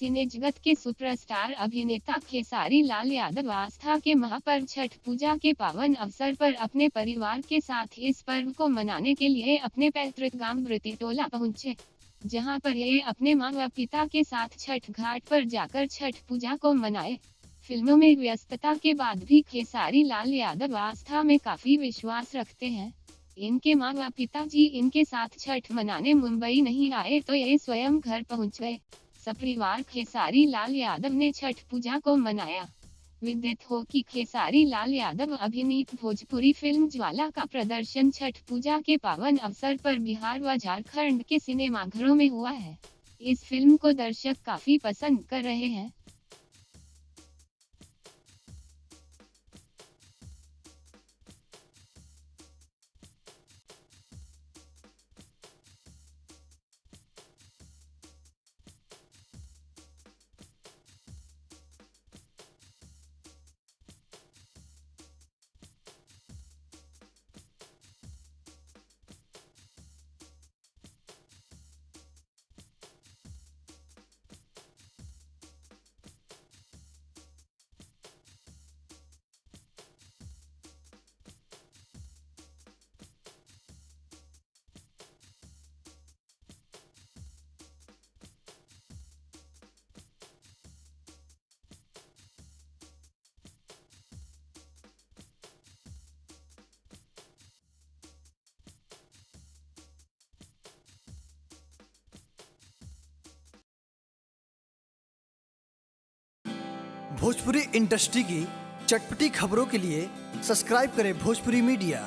सिने जगत के सुपरस्टार अभिनेता खेसारी लाल यादव आस्था के महापर्व छठ पूजा के पावन अवसर पर अपने परिवार के साथ इस पर्व को मनाने के लिए अपने पैतृक गांव ब्रतीटोला पहुंचे, जहां पर ये अपने मां व पिता के साथ छठ घाट पर जाकर छठ पूजा को मनाए। फिल्मों में व्यस्तता के बाद भी खेसारी लाल यादव आस्था में काफी विश्वास रखते हैं। इनके मां व पिताजी इनके साथ छठ मनाने मुंबई नहीं आए तो ये स्वयं घर पहुंच गए। सपरिवार खेसारी लाल यादव ने छठ पूजा को मनाया। विदित हो कि खेसारी लाल यादव अभिनीत भोजपुरी फिल्म ज्वाला का प्रदर्शन छठ पूजा के पावन अवसर पर बिहार व झारखंड के सिनेमाघरों में हुआ है। इस फिल्म को दर्शक काफी पसंद कर रहे हैं। भोजपुरी इंडस्ट्री की चटपटी खबरों के लिए सब्सक्राइब करें भोजपुरी मीडिया।